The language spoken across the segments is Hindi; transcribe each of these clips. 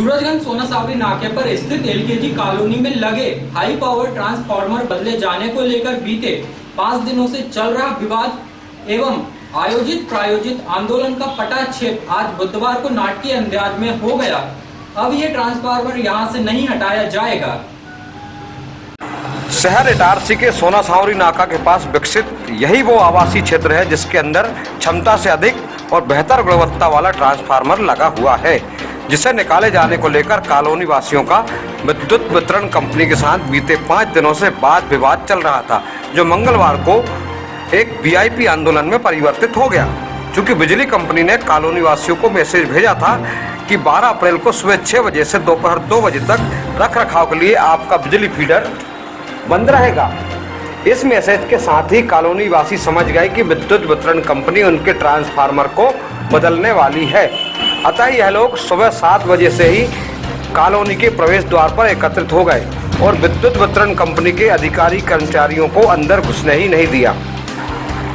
सूरजगंज सोना सावरी नाके पर स्थित एलकेजी कॉलोनी में लगे हाई पावर ट्रांसफार्मर बदले जाने को लेकर बीते 5 दिनों से चल रहा विवाद एवं आयोजित प्रायोजित आंदोलन का पटाक्षेप आज बुधवार को नाटकीय अंदाज में हो गया। अब ये ट्रांसफार्मर यहां से नहीं हटाया जाएगा। शहर इटारसी के सोना सावरी नाका के पास विकसित यही वो आवासीय क्षेत्र है जिसके अंदर क्षमता से अधिक और बेहतर गुणवत्ता वाला ट्रांसफार्मर लगा हुआ है, जिसे निकाले जाने को लेकर कॉलोनी वासियों का विद्युत वितरण कंपनी के साथ बीते 5 दिनों से वाद विवाद चल रहा था, जो मंगलवार को एक वीआईपी आंदोलन में परिवर्तित हो गया। चूँकि बिजली कंपनी ने कॉलोनी वासियों को मैसेज भेजा था कि 12 अप्रैल को सुबह 6 बजे से दोपहर 2 बजे तक रख रखाव के लिए आपका बिजली फीडर बंद रहेगा। इस मैसेज के साथ ही कॉलोनी वासी समझ गए कि विद्युत वितरण कंपनी उनके ट्रांसफार्मर को बदलने वाली है। अतः यह लोग सुबह 7 बजे से ही कॉलोनी के प्रवेश द्वार पर एकत्रित हो गए और विद्युत वितरण कंपनी के अधिकारी कर्मचारियों को अंदर घुसने ही नहीं दिया।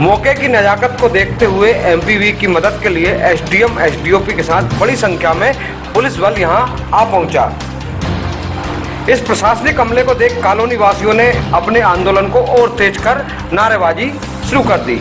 मौके की नजाकत को देखते हुए एमपीवी की मदद के लिए एसडीएम एसडीओपी के साथ बड़ी संख्या में पुलिस बल यहां आ पहुंचा। इस प्रशासनिक हमले को देख कॉलोनी वासियों ने अपने आंदोलन को और तेज कर नारेबाजी शुरू कर दी।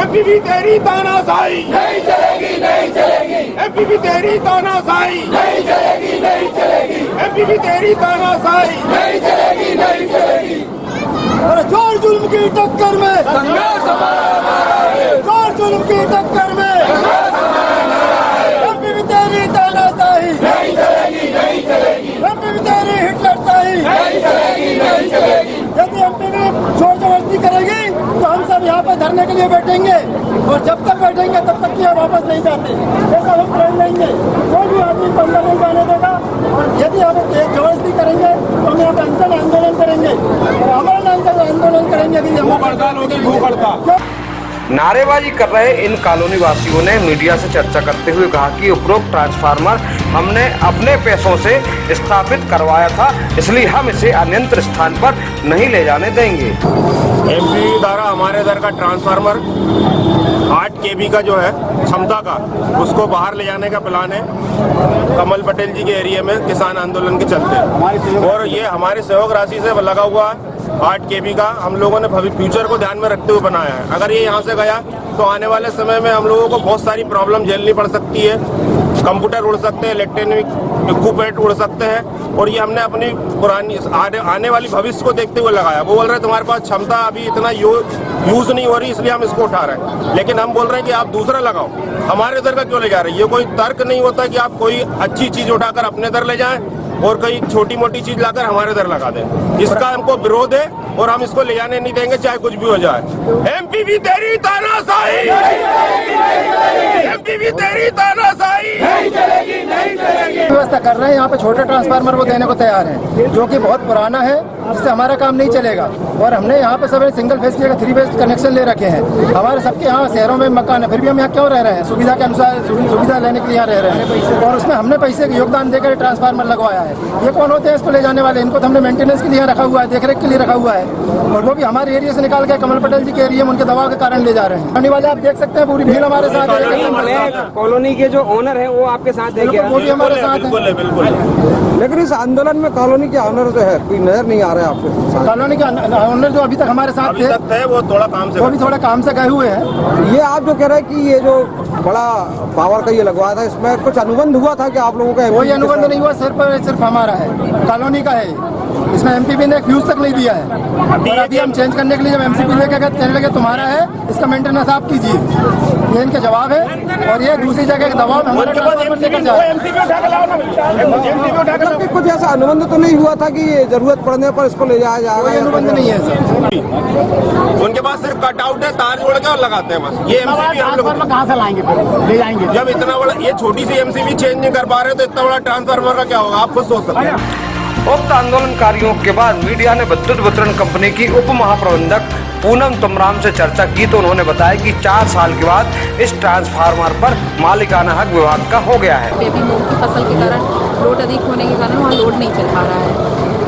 एमपीवी तेरी तानाशाही नहीं चलेगी, नहीं चलेगी। एमपीवी तेरी तानाशाही नहीं चलेगी, नहीं चलेगी। एमपीवी तेरी तानाशाही नहीं चलेगी, नहीं चलेगी। और जोर जुल्म की टक्कर में संघर्ष हमारा है। जोर जुल्म की टक्कर में संघर्ष हमारा है। एमपीवी तेरी तानाशाही नहीं चलेगी, नहीं चलेगी। एमपीवी तेरी हिटलरशाही नहीं चलेगी, नहीं चलेगी। यदि एमपीवी जोर जबरदस्ती करेगी तो हम सब यहाँ पर धरने के लिए बैठेंगे और जब तक बैठेंगे तब तक ये वापस नहीं जाते। ऐसा हम प्रण लेंगे, कोई भी आदमी को अंदर नहीं जाने देगा। और यदि हम जबरदस्ती करेंगे तो हम यहाँ पर अनशन आंदोलन करेंगे और हमारा आंदोलन करेंगे। भूख हड़ताल होगी, भूख हड़ताल। नारेबाजी कर रहे इन कॉलोनी वासियों ने मीडिया से चर्चा करते हुए कहा कि उपरोक्त ट्रांसफार्मर हमने अपने पैसों से स्थापित करवाया था, इसलिए हम इसे अन्यंत्र स्थान पर नहीं ले जाने देंगे। एमपीवी द्वारा हमारे इधर का ट्रांसफार्मर 8 केवी का जो है क्षमता का, उसको बाहर ले जाने का प्लान है कमल पटेल जी के एरिया में किसान आंदोलन के चलते। और ये हमारे सहयोग राशि से लगा हुआ 8 केवी का हम लोगों ने फ्यूचर को ध्यान में रखते हुए बनाया है। अगर ये यहाँ से गया तो आने वाले समय में हम लोगों को बहुत सारी प्रॉब्लम झेलनी पड़ सकती है। कंप्यूटर उड़ सकते हैं, इलेक्ट्रॉनिक इक्विपमेंट उड़ सकते हैं। और ये हमने अपनी पुरानी आने वाली भविष्य को देखते हुए लगाया। वो बोल रहे हैं तुम्हारे पास क्षमता अभी इतना यूज नहीं हो रही, इसलिए हम इसको उठा रहे हैं। लेकिन हम बोल रहे हैं कि आप दूसरा लगाओ, हमारे इधर का क्यों ले जा रहे हैं? ये कोई तर्क नहीं होता कि आप कोई अच्छी चीज उठाकर अपने इधर ले जाएं और कई छोटी मोटी चीज लाकर हमारे इधर लगा दें। इसका हमको विरोध है और हम इसको ले जाने नहीं देंगे, चाहे कुछ भी हो जाए। एमपीवी तेरी तानाशाही, एमपीवी तेरी तानाशाही नहीं चलेगी, नहीं चलेगी। व्यवस्था कर रहे हैं यहाँ पे छोटे ट्रांसफार्मर वो देने को तैयार है, जो कि बहुत पुराना है, जिससे हमारा काम नहीं चलेगा। और हमने यहाँ पे सब सिंगल फेज की 3 फेज कनेक्शन ले रखे हैं। हमारे सबके यहाँ शहरों में मकान है, फिर भी हम यहाँ क्यों रह रहे हैं? सुविधा के अनुसार सुविधा लेने के लिए यहाँ रह रहे हैं और उसमें हमने पैसे का योगदान देकर ट्रांसफार्मर लगवाया है। ये कौन होते हैं इसको ले जाने वाले? इनको तो हमने मेंटेनेंस के लिए रखा हुआ है, देखरेख के लिए रखा हुआ है। और वो भी हमारे एरिया से निकाल के कमल पटेल जी के एरिया में उनके दबाव के कारण ले जा रहे हैं। आने वाले आप देख सकते हैं पूरी भीड़ हमारे साथ है। कॉलोनी के जो ओनर है वो आपके साथ है क्या? वो भी हमारे साथ है। बिल्कुल। लेकिन इस आंदोलन में कॉलोनी के ओनर जो है कोई नजर नहीं आ रहा है आपको? कॉलोनी के ओनर जो अभी तक हमारे साथ थे वो थोड़ा काम से, वो भी थोड़ा काम से गए हुए हैं। ये आप जो कह रहे हैं कि ये जो बड़ा पावर का ये लगवाया था, इसमें कुछ अनुबंध हुआ था कि आप लोगों का? कोई अनुबंध नहीं हुआ, सिर्फ हमारा है, कॉलोनी का है। इसमें एमपीपी ने फ्यूज तक नहीं दिया है। और अभी हम चेंज करने के लिए जब एमसीपी लेके गए कहने लगे तुम्हारा है, इसका मेंटेनेंस आप कीजिए। ये इनके जवाब है और ये दूसरी जगह के दबाव हमारे ट्रांसफार्मर लेकर जाए। कुछ ऐसा अनुबंध तो नहीं हुआ था कि जरूरत पड़ने पर इसको ले जाया जाएगा? कोई अनुबंध नहीं है सर। उनके पास सिर्फ कटआउट है, तार जोड़ के और लगाते हैं बस। ये एमसीबी हम लोग कहाँ से लाएंगे, ले जाएंगे? जब इतना बड़ा ये छोटी सी एमसीबी चेंज नहीं कर पा रहे तो इतना बड़ा ट्रांसफार्मर का क्या होगा, आप खुद सोच सकते हैं। उक्त आंदोलनकारियों के बाद मीडिया ने विद्युत वितरण कंपनी की उप महाप्रबंधक पूनम तमराम से चर्चा की तो उन्होंने बताया कि 4 साल के बाद इस ट्रांसफार्मर पर मालिकाना हक विभाग का हो गया है। अभी मूंग की फसल के कारण लोड अधिक होने के कारण वहाँ लोड नहीं चल पा रहा है,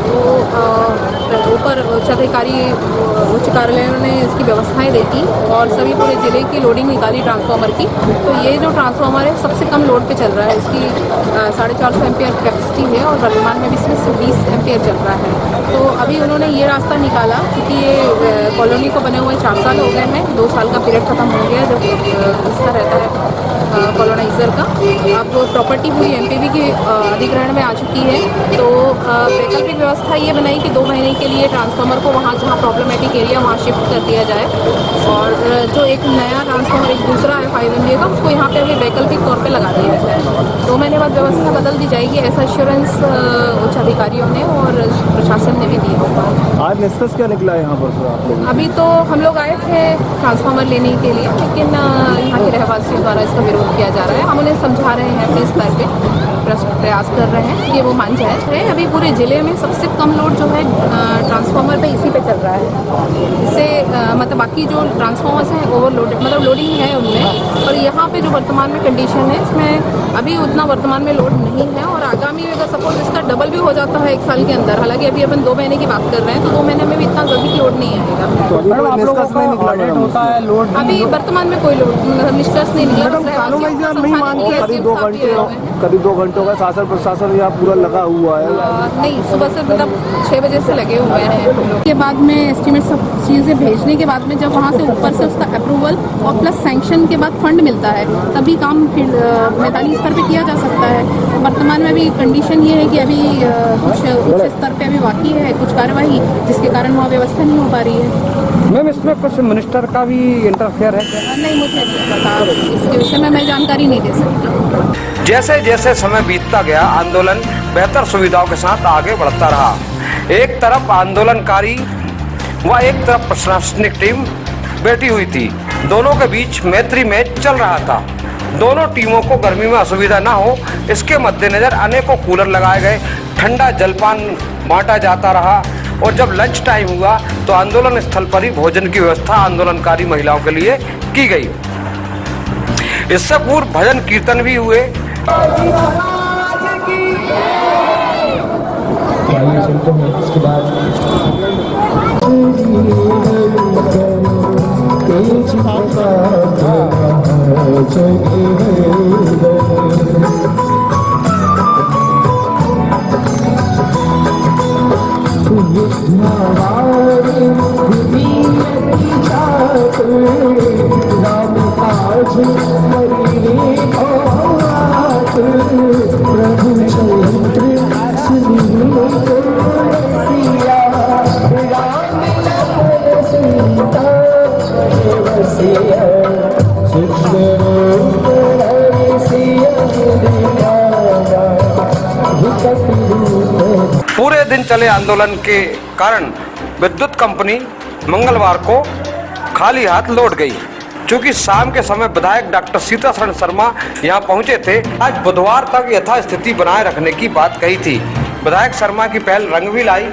तो ऊपर उच्च कार्यालयों ने इसकी व्यवस्थाएं दी थी और सभी पूरे ज़िले की लोडिंग निकाली ट्रांसफार्मर की। तो ये जो ट्रांसफार्मर है सबसे कम लोड पे चल रहा है, इसकी 450 एम्पियर कैपेसिटी है और वर्तमान में भी इसमें 20 एम्पियर चल रहा है। तो अभी उन्होंने ये रास्ता निकाला क्योंकि ये कॉलोनी को बने हुए 4 साल हो गए हैं, 2 साल का पीरियड खत्म हो गया जब इसका रहता है कॉलोनाइज़र का। अब प्रॉपर्टी पूरी एमपीवी के अधिग्रहण में आ चुकी है, तो वैकल्पिक व्यवस्था ये बनाई कि 2 महीने के लिए ट्रांसफार्मर को वहाँ जहाँ प्रॉब्लमेटिक एरिया वहाँ शिफ्ट कर दिया जाए और जो एक नया ट्रांसफार्मर एक दूसरा है 5 MVA का उसको यहाँ पे अभी वैकल्पिक तौर पे लगा दिया जाए। 2 महीने बाद व्यवस्था बदल दी जाएगी, ऐसा एश्योरेंस उच्च अधिकारियों ने और प्रशासन ने भी दिया होगा। आज निष्कर्ष क्या निकला है यहाँ पर सर आप लोग? अभी तो हम लोग आए थे ट्रांसफार्मर लेने के लिए, लेकिन यहाँ के रहवासियों द्वारा इसका विरोध किया जा रहा है। हम उन्हें समझा रहे हैं अपने स्तर पे, प्रयास कर रहे हैं कि वो मान जाए। अभी पूरे ज़िले में सबसे कम लोड जो है ट्रांसफार्मर पे इसी पे चल रहा है। इससे मतलब बाकी जो ट्रांसफार्मर्स हैं ओवरलोडेड मतलब लोडिंग है उनमें, और यहाँ पे जो वर्तमान में कंडीशन है इसमें अभी उतना वर्तमान में लोड नहीं है और आगामी अगर सपोज इसका डबल भी हो जाता है 1 साल के अंदर, हालांकि अभी अपन 2 महीने की बात कर रहे हैं, तो 2 महीने में भी इतना जल्दी लोड नहीं आएगा। अभी वर्तमान में कोई लोड मतलब निष्कर्ष नहीं निकला। करीब 2 घंटों का शासन प्रशासन यहाँ पूरा लगा हुआ है। नहीं, सुबह से मतलब 6 बजे से लगे हुए हैं। के बाद में एस्टीमेट सब चीज़ें भेजने के बाद में जब वहाँ से ऊपर से उसका अप्रूवल और प्लस सैंक्शन के बाद फंड मिलता है तभी काम फिर मैदानी स्तर पे किया जा सकता है। वर्तमान में अभी कंडीशन ये है कि अभी कुछ उच्च स्तर पे अभी बाकी है कुछ कार्यवाही, जिसके कारण वहाँ व्यवस्था नहीं हो पा रही है। मैम इसमें कुछ मिनिस्टर का भी इंटरफेयर है क्या? नहीं, मुझे नहीं पता, इसके विषय में मैं जानकारी नहीं दे सकती। जैसे जैसे समय बीतता गया आंदोलन बेहतर सुविधाओं के साथ आगे बढ़ता रहा। एक तरफ आंदोलनकारी व एक तरफ प्रशासनिक टीम बैठी हुई थी, दोनों के बीच मैत्री मैच चल रहा था। दोनों टीमों को गर्मी में असुविधा न हो इसके मद्देनजर अनेकों कूलर लगाए गए, ठंडा जलपान बांटा जाता रहा और जब लंच टाइम हुआ तो आंदोलन स्थल पर ही भोजन की व्यवस्था आंदोलनकारी महिलाओं के लिए की गई। इससे पूर्व भजन कीर्तन भी हुए। इसके बाद पूरे दिन चले आंदोलन के कारण विद्युत कंपनी मंगलवार को खाली हाथ लौट गई। चूंकि शाम के समय विधायक डॉक्टर सीतासरण शर्मा यहां पहुंचे थे, आज बुधवार तक यथास्थिति बनाए रखने की बात कही थी। विधायक शर्मा की पहल रंग भी लाई,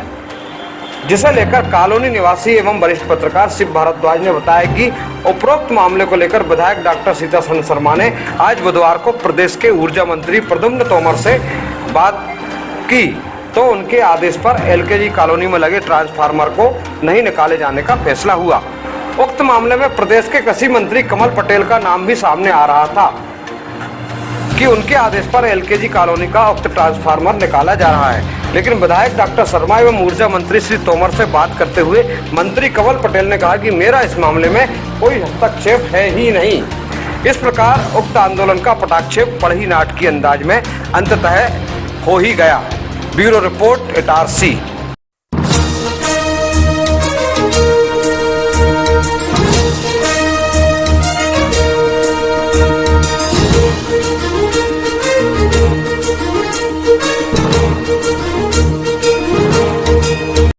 जिसे लेकर कॉलोनी निवासी एवं वरिष्ठ पत्रकार शिव भारद्वाज ने बताया कि उपरोक्त मामले को लेकर विधायक डॉक्टर सीतासरण शर्मा ने आज बुधवार को प्रदेश के ऊर्जा मंत्री प्रद्युम्न तोमर से बात की, तो उनके आदेश पर एलकेजी कॉलोनी में लगे ट्रांसफार्मर को नहीं निकाले जाने का फैसला हुआ। उक्त मामले में प्रदेश के कृषि मंत्री कमल पटेल का नाम भी सामने आ रहा था कि उनके आदेश पर एलकेजी कॉलोनी का उक्त ट्रांसफार्मर निकाला जा रहा है। लेकिन विधायक डॉक्टर शर्मा एवं ऊर्जा मंत्री श्री तोमर से बात करते हुए मंत्री कमल पटेल ने कहा कि मेरा इस मामले में कोई हस्तक्षेप है ही नहीं। इस प्रकार उक्त आंदोलन का पटाक्षेप पढ़ी नाटकीय अंदाज में अंततः हो ही गया। Bureau report Itarsi.